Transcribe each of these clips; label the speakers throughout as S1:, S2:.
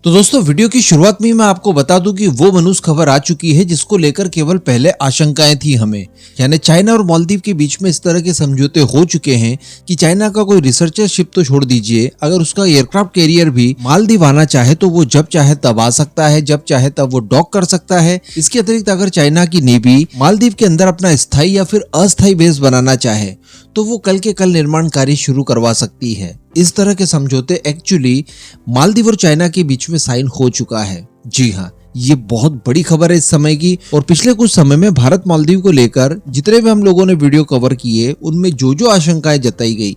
S1: तो दोस्तों वीडियो की शुरुआत में मैं आपको बता दूं कि वो मनुष्य खबर आ चुकी है जिसको लेकर केवल पहले आशंकाएं थी हमें, यानी चाइना और मालदीव के बीच में इस तरह के समझौते हो चुके हैं कि चाइना का कोई रिसर्चर शिप तो छोड़ दीजिए, अगर उसका एयरक्राफ्ट कैरियर भी मालदीव आना चाहे तो वो जब चाहे तब आ सकता है, जब चाहे तब वो डॉक कर सकता है। इसके अतिरिक्त अगर चाइना की नेवी मालदीव के अंदर अपना स्थायी या फिर अस्थायी बेस बनाना चाहे तो वो कल के कल निर्माण कार्य शुरू करवा सकती है। इस तरह के समझौते एक्चुअली मालदीव और चाइना के बीच में साइन हो चुका है। जी हाँ, ये बहुत बड़ी खबर है इस समय की। और पिछले कुछ समय में भारत मालदीव को लेकर जितने भी हम लोगों ने वीडियो कवर किए उनमें जो आशंकाएं जताई गई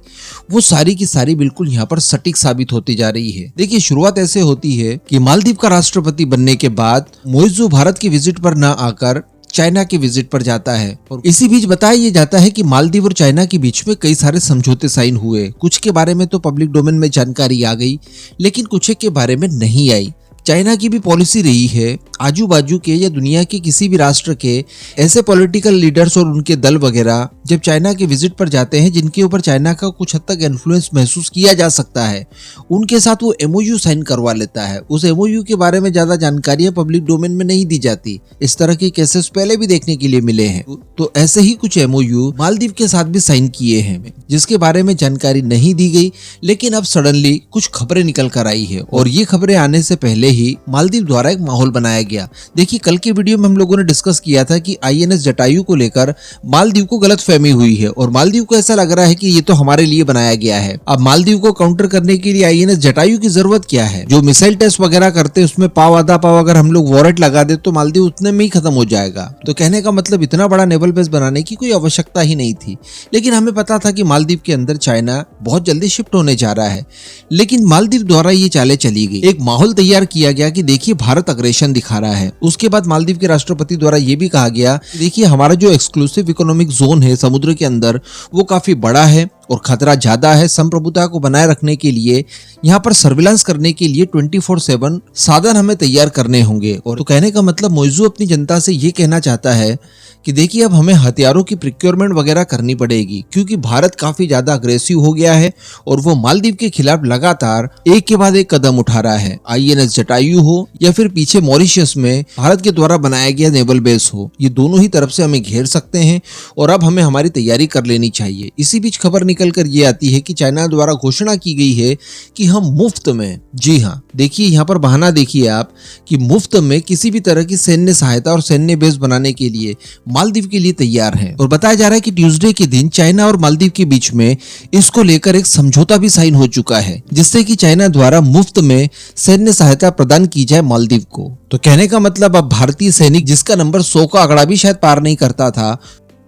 S1: वो सारी की सारी बिल्कुल यहाँ पर सटीक साबित होती जा रही है। देखिए, शुरुआत ऐसे होती है कि मालदीव का राष्ट्रपति बनने के बाद मोइज़ू भारत की विजिट पर न आकर चाइना की विजिट पर जाता है और इसी बीच बताया ये जाता है कि मालदीव और चाइना के बीच में कई सारे समझौते साइन हुए। कुछ के बारे में तो पब्लिक डोमेन में जानकारी आ गई, लेकिन कुछ के बारे में नहीं आई। चाइना की भी पॉलिसी रही है आजू बाजू के या दुनिया के किसी भी राष्ट्र के ऐसे पॉलिटिकल लीडर्स और उनके दल वगैरह जब चाइना के विजिट पर जाते हैं जिनके ऊपर चाइना का कुछ हद तक इन्फ्लुएंस महसूस किया जा सकता है, उनके साथ वो एमओयू साइन करवा लेता है। उस एमओयू के बारे में ज्यादा जानकारियां पब्लिक डोमेन में नहीं दी जाती। इस तरह के केसेस पहले भी देखने के लिए मिले हैं। तो ऐसे ही कुछ एमओयू मालदीव के साथ भी साइन किए हैं जिसके बारे में जानकारी नहीं दी गई, लेकिन अब सडनली कुछ खबरें निकल कर आई है और ये खबरें आने से पहले ही मालदीव द्वारा एक माहौल बनाया गया। देखिए, कल के वीडियो में हम लोगों ने डिस्कस किया था कि आईएनएस जटायु को लेकर मालदीव को गलतफहमी हुई है और मालदीव को ऐसा लग रहा है कि ये तो हमारे लिए बनाया गया है। अब मालदीव को काउंटर करने के लिए आईएनएस जटायु की जरूरत क्या है? जो मिसाइल टेस्ट वगैरह करते उसमें पाव आधा पाव अगर हम लोग वॉरेट लगा दे तो मालदीव उतने में ही खत्म हो जाएगा। तो कहने का मतलब इतना बड़ा नेवल बेस बनाने की कोई आवश्यकता ही नहीं थी। लेकिन हमें पता था कि मालदीव के अंदर चाइना बहुत जल्दी शिफ्ट होने जा रहा है, लेकिन मालदीव द्वारा ये चालें चली गई। एक माहौल तैयार किया गया कि देखिए भारत अग्रेशन दिखा रहा है। उसके बाद मालदीव के राष्ट्रपति द्वारा ये भी कहा गया देखिए हमारा जो एक्सक्लूसिव इकोनॉमिक जोन है समुद्र के अंदर वो काफी बड़ा है और खतरा ज्यादा है। संप्रभुता को बनाए रखने के लिए यहाँ पर सर्विलांस करने के लिए 24/7 साधन हमें तैयार करने होंगे। और तो कहने का मतलब मोइज़ू अपनी जनता से ये कहना चाहता है कि देखिए अब हमें हथियारों की प्रिक्योरमेंट वगैरह करनी पड़ेगी क्योंकि भारत काफी ज्यादा अग्रेसिव हो गया है और वो मालदीव के खिलाफ लगातार एक के बाद एक कदम उठा रहा है। आईएनएस जटायु हो या फिर पीछे मॉरिशस में भारत के द्वारा बनाया गया नेवल बेस हो, ये दोनों ही तरफ से हमें घेर सकते हैं और अब हमें हमारी तैयारी कर लेनी चाहिए। इसी बीच खबर निकल कर ये आती है कि चाइना द्वारा घोषणा की गई है कि हम मुफ्त में, जी हाँ देखिए यहाँ पर बहाना देखिए आप, कि मुफ्त में किसी भी तरह की सैन्य सहायता और सैन्य बेस बनाने के लिए मालदीव के लिए तैयार हैं। और बताया जा रहा है कि ट्यूसडे के दिन चाइना और मालदीव के बीच में इसको लेकर एक समझौता भी साइन हो चुका है जिससे कि चाइना द्वारा मुफ्त में सैन्य सहायता प्रदान की जाए मालदीव को। तो कहने का मतलब अब भारतीय सैनिक जिसका नंबर 100 का आंकड़ा भी शायद पार नहीं करता था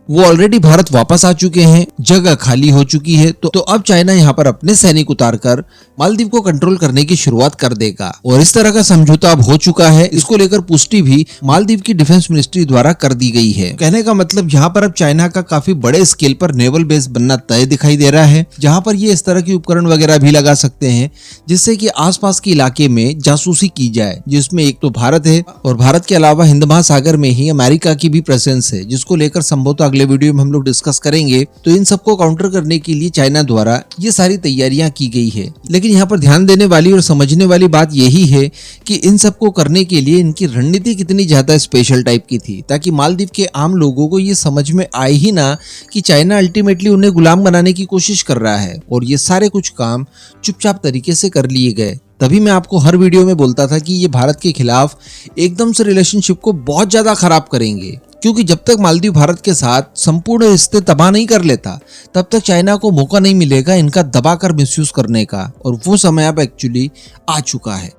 S1: वो ऑलरेडी भारत वापस आ चुके हैं, जगह खाली हो चुकी है। तो अब चाइना यहाँ पर अपने सैनिक उतारकर मालदीव को कंट्रोल करने की शुरुआत कर देगा और इस तरह का समझौता अब हो चुका है। इसको लेकर पुष्टि भी मालदीव की डिफेंस मिनिस्ट्री द्वारा कर दी गई है। कहने का मतलब यहाँ पर अब चाइना का काफी बड़े स्केल पर नेवल बेस बनना तय दिखाई दे रहा है, जहाँ पर ये इस तरह के उपकरण वगैरह भी लगा सकते हैं जिससे कि आसपास के इलाके में जासूसी की जाए, जिसमें एक तो भारत है और भारत के अलावा हिंद महासागर में ही अमेरिका की भी प्रेजेंस है, जिसको लेकर संभवतः अगले वीडियो में हम लोग डिस्कस करेंगे। तो इन सबको काउंटर करने के लिए चाइना द्वारा ये सारी तैयारियां की गई है। लेकिन यहाँ पर ध्यान देने वाली और समझने वाली बात यही है कि इन सबको करने के लिए इनकी रणनीति कितनी ज्यादा स्पेशल टाइप की थी, ताकि मालदीव के आम लोगों को ये समझ में आए ही ना कि चाइना अल्टीमेटली उन्हें गुलाम बनाने की कोशिश कर रहा है। और ये सारे कुछ काम चुपचाप तरीके से कर लिए गए। तभी मैं आपको हर वीडियो में बोलता था कि ये भारत के खिलाफ एकदम से रिलेशनशिप को बहुत ज्यादा खराब करेंगे, क्योंकि जब तक मालदीव भारत के साथ संपूर्ण रिश्ते तबाह नहीं कर लेता तब तक चाइना को मौका नहीं मिलेगा इनका दबाकर मिसयूज करने का। और वो समय अब एक्चुअली आ चुका है।